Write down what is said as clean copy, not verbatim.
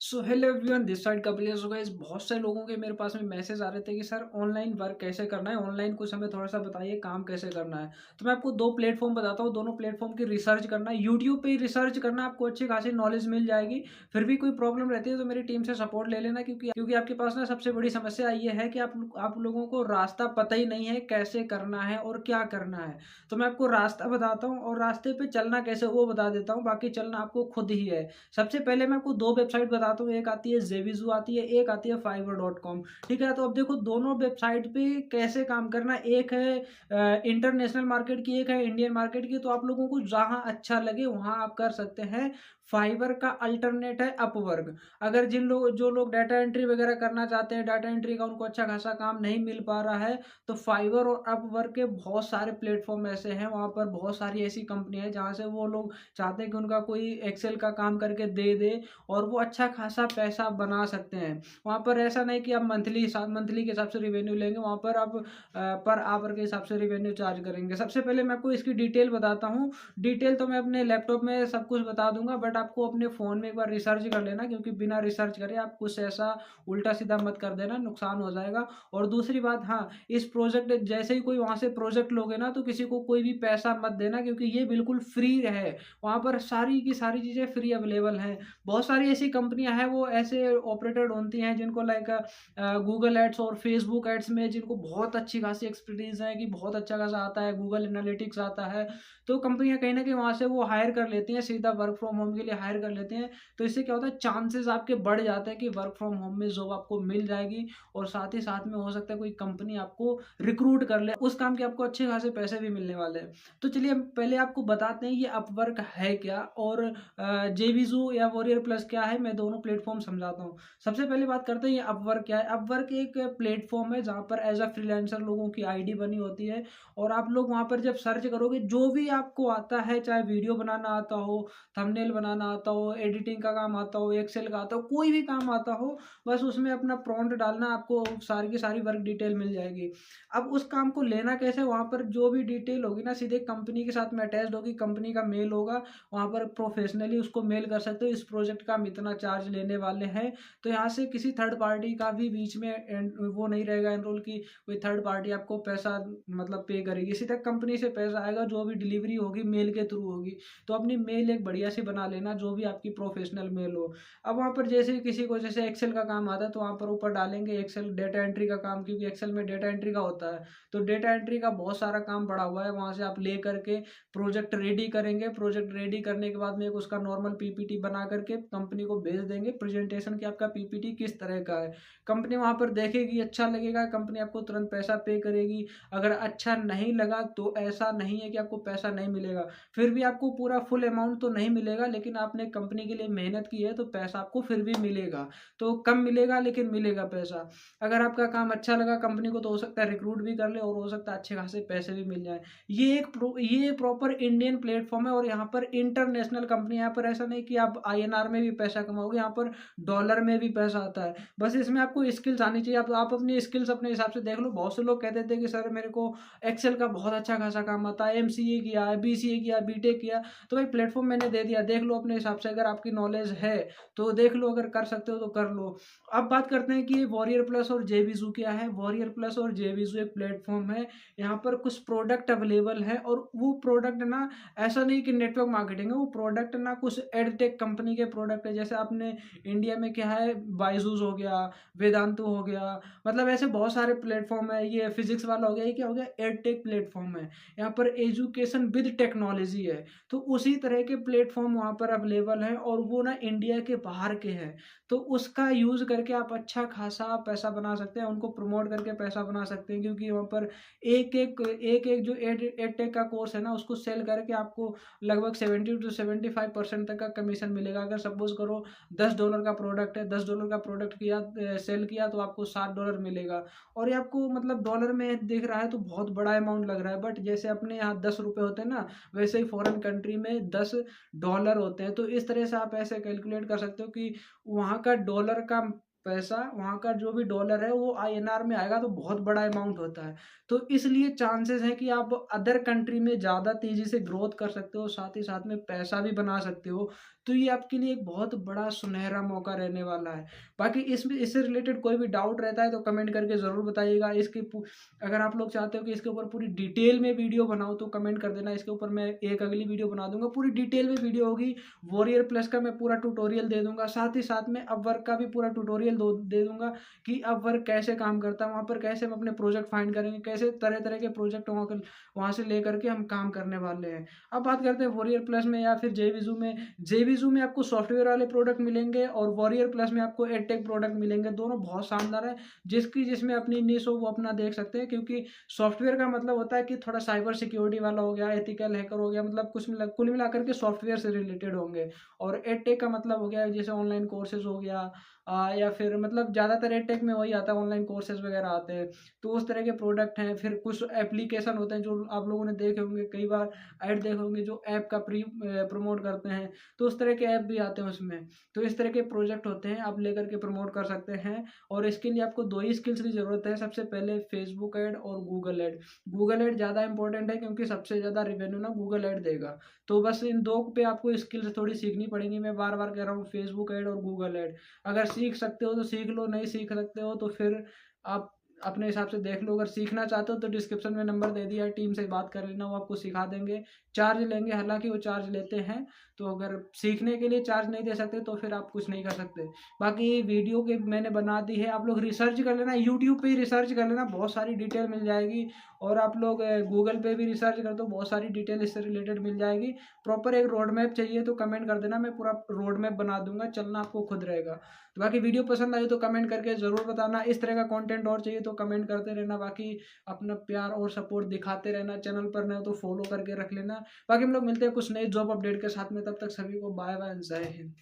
So hello everyone, this side Kapil. So guys, बहुत से लोगों के मेरे पास में मैसेज आ रहे थे कि सर ऑनलाइन वर्क कैसे करना है, ऑनलाइन कुछ हमें थोड़ा सा बताइए, काम कैसे करना है। तो मैं आपको दो प्लेटफॉर्म बताता हूँ, दोनों प्लेटफॉर्म की रिसर्च करना है। यूट्यूब पे ही रिसर्च करना, आपको अच्छी खासी नॉलेज मिल जाएगी। फिर भी कोई प्रॉब्लम रहती है तो मेरी टीम से सपोर्ट ले लेना, क्योंकि आपके पास ना सबसे बड़ी समस्या ये है कि आप लोगों को रास्ता पता ही नहीं है कैसे करना है और क्या करना है। तो मैं आपको रास्ता बताता हूँ और रास्ते पे चलना कैसे वो बता देता हूँ, बाकी चलना आपको खुद ही है। सबसे पहले मैं आपको दो वेबसाइट बताता हूँ, एक आती है जेविजू आती है, एक आती है fiverr.com। ठीक है, तो अब देखो दोनों वेबसाइट पे कैसे काम करना है। एक है इंटरनेशनल मार्केट की, एक है इंडियन मार्केट की। तो आप लोगों को जहां अच्छा लगे वहां आप कर सकते हैं। फाइवर का अल्टरनेट है अपवर्क। अगर जो लोग डाटा एंट्री वगैरह करना चाहते हैं, डाटा एंट्री का उनको अच्छा खासा काम नहीं मिल पा रहा है, तो फाइवर और अपवर्क के बहुत सारे प्लेटफॉर्म ऐसे हैं। वहां पर बहुत सारी ऐसी कंपनियां हैं जहां से वो लोग चाहते हैं कि उनका कोई एक्सेल का काम करके दे दे और वो अच्छा खासा पैसा बना सकते हैं। वहाँ पर ऐसा नहीं कि आप मंथली के हिसाब से रिवेन्यू लेंगे, वहाँ पर आप पर आवर के हिसाब से रिवेन्यू चार्ज करेंगे। सबसे पहले मैं आपको इसकी डिटेल बताता हूँ। डिटेल तो मैं अपने लैपटॉप में सब कुछ बता दूंगा, बट आपको अपने फ़ोन में एक बार रिसर्च कर लेना, क्योंकि बिना रिसर्च करे आप कुछ ऐसा उल्टा सीधा मत कर देना, नुकसान हो जाएगा। और दूसरी बात, हाँ, इस प्रोजेक्ट जैसे ही कोई वहाँ से प्रोजेक्ट लोगे ना, तो किसी को कोई भी पैसा मत देना, क्योंकि ये बिल्कुल फ्री है। वहाँ पर सारी की सारी चीज़ें फ्री अवेलेबल हैं। बहुत सारी ऐसी कंपनियां हैं, वो ऐसे ऑपरेटर ढूंढती हैं जिनको लाइक गूगल एड्स और फेसबुक एड्स में जिनको बहुत अच्छी खासी एक्सपर्टीज है, कि बहुत अच्छा खासा आता है, गूगल एनालिटिक्स आता है। तो कंपनियां कहीं ना कहीं वहां से वो हायर कर लेती हैं, सीधा वर्क फ्रॉम होम के लिए हायर कर लेते हैं। तो इससे क्या होता है, चांसेस आपके बढ़ जाते हैं कि वर्क फ्रॉम होम में जॉब आपको मिल जाएगी। और साथ ही साथ में हो सकता है कोई कंपनी आपको रिक्रूट कर ले, उस काम के आपको अच्छे खासे पैसे भी मिलने वाले हैं। तो चलिए हम पहले आपको बताते हैं ये अपवर्क है क्या, और जेविजू या वॉरियर प्लस क्या है। मैं दोनों प्लेटफॉर्म समझाता हूँ। सबसे पहले बात करते हैं ये अपवर्क क्या है। अपवर्क एक प्लेटफॉर्म है जहाँ पर एज अ फ्रीलांसर लोगों की आईडी बनी होती है, और आप लोग वहाँ पर जब सर्च करोगे, जो भी आपको आता है, चाहे वीडियो बनाना आता हो, थंबनेल बनाना आता हो, एडिटिंग का काम आता हो, एक्सेल का आता हो, कोई भी काम आता हो, बस उसमें अपना प्रॉम्प्ट डालना, आपको सारी की सारी वर्क डिटेल मिल जाएगी। अब उस काम को लेना कैसे, वहाँ पर जो भी डिटेल होगी ना, सीधे कंपनी के साथ में अटैच्ड होगी, कंपनी का मेल होगा। वहाँ पर प्रोफेशनली उसको मेल कर सकते हो, इस प्रोजेक्ट का हम इतना चार्ज लेने वाले हैं। तो यहाँ से किसी थर्ड पार्टी का भी बीच में वो नहीं रहेगा एनरोल, की कोई थर्ड पार्टी आपको पैसा मतलब पे करेगी। इसी तक कंपनी से पैसा आएगा, जो भी डिलीवरी होगी मेल के थ्रू होगी। तो अपनी मेल एक बढ़िया सी बना लेना, जो भी आपकी प्रोफेशनल मेल हो। अब वहाँ पर जैसे किसी को जैसे एक्सेल का काम आता है, तो वहाँ पर ऊपर डालेंगे एक्सेल डेटा एंट्री का काम, क्योंकि एक्सेल में डेटा एंट्री का होता है। तो डेटा एंट्री का बहुत सारा काम पड़ा हुआ है, वहाँ से आप ले करके प्रोजेक्ट रेडी करेंगे। प्रोजेक्ट रेडी करने के बाद में एक उसका नॉर्मल पीपीटी बना करके कंपनी को भेज देंगे, प्रेजेंटेशन की आपका पीपीटी किस तरह का है। कंपनी वहां पर देखेगी, अच्छा लगेगा, कंपनी आपको तुरंत पैसा पे करेगी। अगर अच्छा नहीं लगा तो ऐसा नहीं है कि आपको पैसा नहीं मिलेगा, फिर भी आपको पूरा फुल अमाउंट तो नहीं मिलेगा, लेकिन आपने कंपनी के लिए मेहनत की है तो पैसा आपको फिर भी मिलेगा। तो कम मिलेगा लेकिन मिलेगा पैसा। अगर आपका काम अच्छा लगा कंपनी को, तो हो सकता है रिक्रूट भी कर ले, और हो सकता है अच्छे खासे पैसे भी मिल जाए। ये प्रॉपर इंडियन प्लेटफॉर्म है, और यहाँ पर इंटरनेशनल कंपनी, यहाँ पर ऐसा नहीं कि आप आईएनआर में भी पैसा कमाओगे, यहाँ पर डॉलर में भी पैसा आता है। बस इसमें आपको स्किल्स आनी चाहिए। आप अपनी स्किल्स अपने हिसाब से देख लो। बहुत से लोग कहते थे कि सर मेरे को एक्सेल का बहुत अच्छा खासा काम आता है, एमसीए किया है, बीसीए किया, बीटेक किया। तो भाई प्लेटफॉर्म मैंने दे दिया, देख लो अपने हिसाब से। अगर आपकी नॉलेज है तो देख लो, अगर कर सकते हो तो कर लो। अब बात करते हैं कि वॉरियर प्लस और जेविजू क्या है। वॉरियर प्लस और जेविजू एक प्लेटफॉर्म है, यहाँ पर कुछ प्रोडक्ट अवेलेबल है, और वो प्रोडक्ट ना, ऐसा नहीं कि नेटवर्क मार्केटिंग है, वो प्रोडक्ट ना कुछ एडटेक कंपनी के प्रोडक्ट है। जैसे आपने इंडिया में क्या है, बायजूस हो गया, वेदांतु हो गया, मतलब ऐसे बहुत सारे प्लेटफॉर्म है। ये फिजिक्स वाला हो गया, ये क्या हो गया, एडटेक प्लेटफॉर्म है। यहाँ पर एजुकेशन विद टेक्नोलॉजी है। तो उसी तरह के प्लेटफॉर्म वहाँ पर अवेलेबल है, और वो ना इंडिया के बाहर के हैं। तो उसका यूज करके आप अच्छा खासा पैसा बना सकते हैं, उनको प्रमोट करके पैसा बना सकते हैं, क्योंकि वहाँ पर एक एक जो एड टेक का कोर्स है ना, उसको सेल करके आपको लगभग 70 to 75% तक का कमीशन मिलेगा। अगर सपोज करो $10 का प्रोडक्ट है, $10 का प्रोडक्ट किया, सेल किया, तो आपको $7 मिलेगा। और ये आपको मतलब डॉलर में दिख रहा है तो बहुत बड़ा अमाउंट लग रहा है, बट जैसे अपने यहाँ ₹10 होते हैं ना, वैसे ही फॉरेन कंट्री में $10 होते हैं। तो इस तरह से आप ऐसे कैलकुलेट कर सकते हो कि वहाँ का डॉलर का पैसा, वहाँ का जो भी डॉलर है वो आईएनआर में आएगा, तो बहुत बड़ा अमाउंट होता है। तो इसलिए चांसेस हैं कि आप अदर कंट्री में ज़्यादा तेज़ी से ग्रोथ कर सकते हो, साथ ही साथ में पैसा भी बना सकते हो। तो ये आपके लिए एक बहुत बड़ा सुनहरा मौका रहने वाला है। बाकी इसमें इससे रिलेटेड कोई भी डाउट रहता है तो कमेंट करके ज़रूर बताइएगा। अगर आप लोग चाहते हो कि इसके ऊपर पूरी डिटेल में वीडियो बनाऊँ तो कमेंट कर देना। इसके ऊपर मैं एक अगली वीडियो बना दूँगा, पूरी डिटेल में वीडियो होगी। वॉरियर प्लस का मैं पूरा ट्यूटोरियल दे दूँगा, साथ ही साथ में अपवर्क का भी पूरा ट्यूटोरियल दे दूँगा कि अपवर्क कैसे काम करता है, वहाँ पर कैसे हम अपने प्रोजेक्ट फाइंड करेंगे, कैसे तरह-तरह के प्रोजेक्ट वहाँ से लेकर के हम काम करने वाले हैं। अब बात करते हैं वॉरियर प्लस में या फिर जेविज़ू में। जेविज़ू में आपको सॉफ्टवेयर वाले प्रोडक्ट मिलेंगे और वॉरियर प्लस में आपको एडटेक प्रोडक्ट मिलेंगे। दोनों बहुत शानदार है, जिसमें अपनी निश हो वो अपना देख सकते हैं, क्योंकि सॉफ्टवेयर का मतलब होता है कि थोड़ा साइबर सिक्योरिटी वाला हो गया, एथिकल हैकर हो गया, मतलब कुल मिलाकर के सॉफ्टवेयर से रिलेटेड होंगे। और एडटेक का मतलब हो गया जैसे ऑनलाइन कोर्सेज़ हो गया, या फिर मतलब ज़्यादातर एडटेक में वही आता है, ऑनलाइन कोर्सेज़ वगैरह आते हैं। तो उस तरह के प्रोडक्ट हैं। फिर कुछ एप्लीकेशन होते हैं जो आप लोगों ने देखे होंगे, कई बार ऐड देखे होंगे, जो ऐप का प्रमोट करते हैं। तो उस तरह के ऐप भी आते हैं उसमें। तो इस तरह के प्रोजेक्ट होते हैं, आप लेकर के प्रमोट कर सकते हैं। और इसके लिए आपको 2 ही स्किल्स की ज़रूरत है। सबसे पहले फेसबुक ऐड और गूगल ऐड। गूगल ऐड ज़्यादा इंपॉर्टेंट है क्योंकि सबसे ज़्यादा रिवेन्यू ना गूगल ऐड देगा। तो बस इन 2 पे आपको स्किल्स थोड़ी सीखनी पड़ेंगी। मैं बार-बार कह रहा हूँ, फेसबुक ऐड और गूगल ऐड। अगर सीख सकते हो तो सीख लो, नहीं सीख सकते हो तो फिर आप अपने हिसाब से देख लो। अगर सीखना चाहते हो तो डिस्क्रिप्शन में नंबर दे दिया है, टीम से बात कर लेना, वो आपको सिखा देंगे। चार्ज लेंगे, हालाँकि वो चार्ज लेते हैं। तो अगर सीखने के लिए चार्ज नहीं दे सकते तो फिर आप कुछ नहीं कर सकते। बाकी वीडियो के मैंने बना दी है, आप लोग रिसर्च कर लेना, यूट्यूब पे ही रिसर्च कर लेना, बहुत सारी डिटेल मिल जाएगी। और आप लोग गूगल पे भी रिसर्च कर दो, बहुत सारी डिटेल इससे रिलेटेड मिल जाएगी। प्रॉपर एक रोड मैप चाहिए तो कमेंट कर देना, मैं पूरा रोड मैप बना दूँगा, चलना आपको खुद रहेगा। तो बाकी वीडियो पसंद आई तो कमेंट करके ज़रूर बताना। इस तरह का कंटेंट और चाहिए तो कमेंट करते रहना। बाकी अपना प्यार और सपोर्ट दिखाते रहना। चैनल पर नए हो तो फॉलो करके रख लेना। बाकी हम लोग मिलते हैं कुछ नए जॉब अपडेट के साथ में, तब तक सभी को बाय बाय एंड जय हिंद।